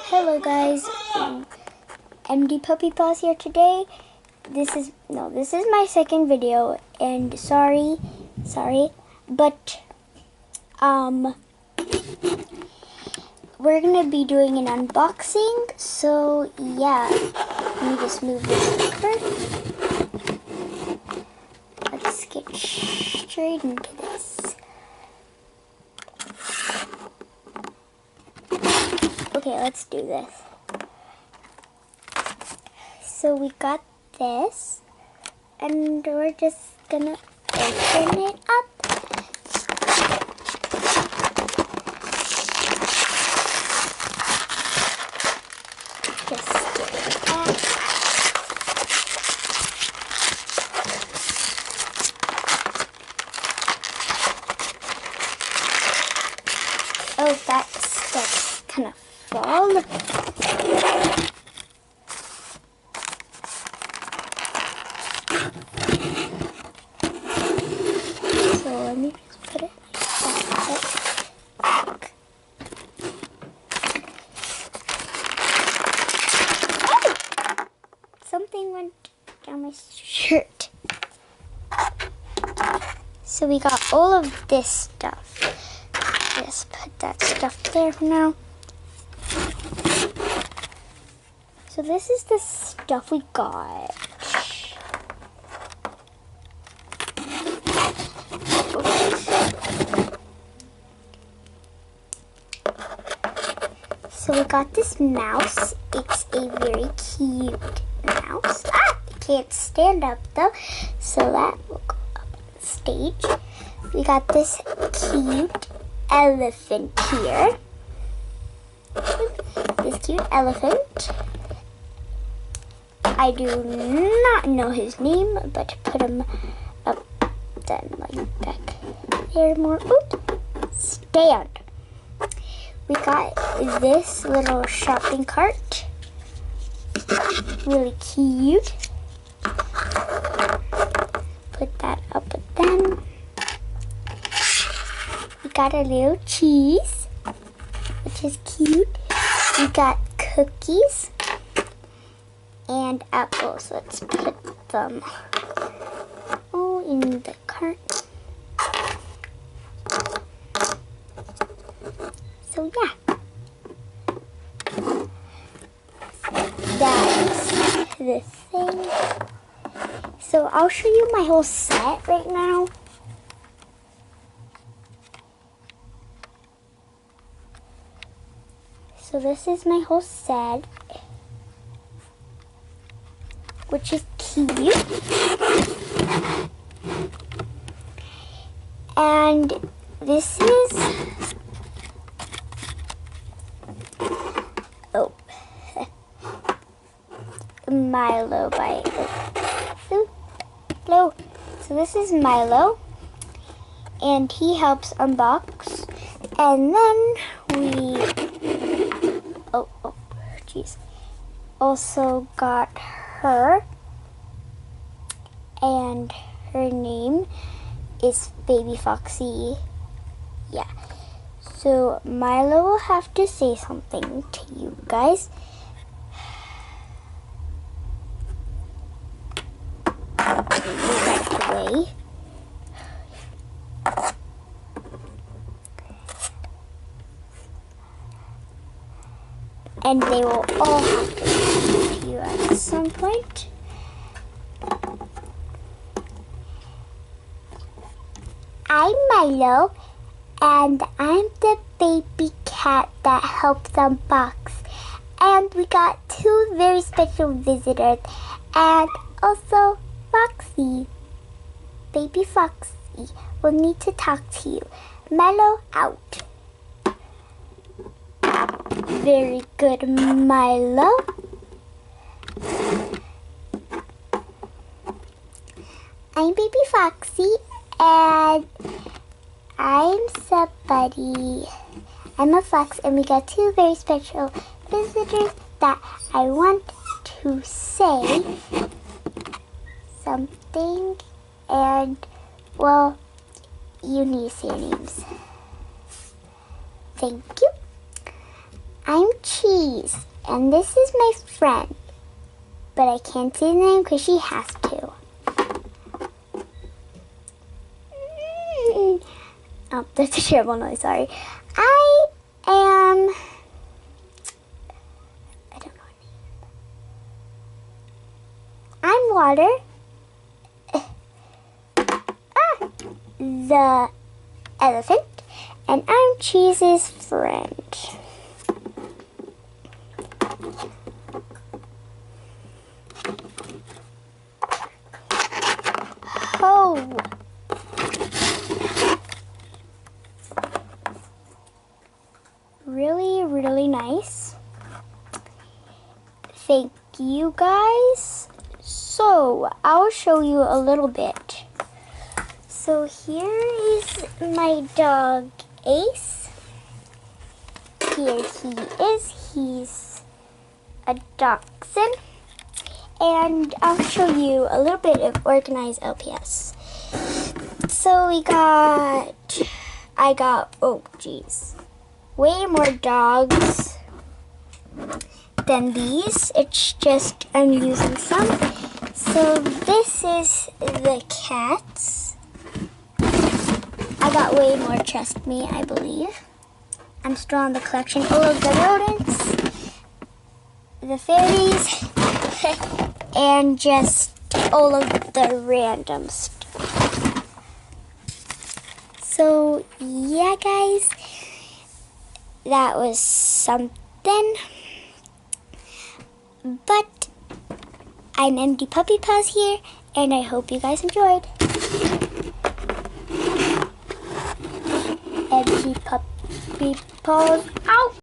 Hello guys, MD Puppy Paws here today. This is my second video, and sorry, but we're gonna be doing an unboxing. So yeah, let me just move this quicker. Let's get straight into this. Okay, let's do this. So we got this, and we're just gonna open it up. Just get it back. Oh, that's kind of fall. So let me just put it back. Oh! Something went down my shirt. So we got all of this stuff. Just put that stuff there for now. So this is the stuff we got. So we got this mouse. It's a very cute mouse. It can't stand up though, so that will go up on the stage. We got this cute elephant here. This cute elephant. I do not know his name, but put him up then like back there more. Oops. Stand. We got this little shopping cart. Really cute. Put that up then. We got a little cheese, which is cute. We got cookies and apples. Let's put them all in the cart. So yeah, that's the thing. So I'll show you my whole set right now. So this is my whole set, which is cute. And this is, oh, Milo by Hello. So this is Milo, and he helps unbox. And then we, oh, jeez, also got her, and her name is Baby Foxy. Yeah. So Milo will have to say something to you guys. Move out of the way. And they will all have to speak to you at some point. I'm Milo, and I'm the baby cat that helps unbox. And we got two very special visitors, and also Foxy. Baby Foxy will need to talk to you. Milo out. Very good, Milo. I'm Baby Foxy, and I'm somebody. I'm a fox, and we got two very special visitors that I want to say something, and, well, you need to say your names. Thank you. I'm Cheese, and this is my friend. But I can't say the name because she has to. Oh, that's a terrible noise, sorry. I don't know her name. I'm Water. The elephant. And I'm Cheese's friend. Oh. Really, really nice. Thank you guys. So, I'll show you a little bit. So here is my dog Ace. Here he is. He's a dachshund. And I'll show you a little bit of organized LPS. So I got, oh geez, way more dogs than these. It's just I'm using some. So this is the cats. I got way more, trust me, I believe. I'm still on the collection. All of the rodents, the fairies, and just all of the random stuff. So yeah guys, that was something. But I'm Empty Puppy Paws here, and I hope you guys enjoyed. Empty Puppy Paws out!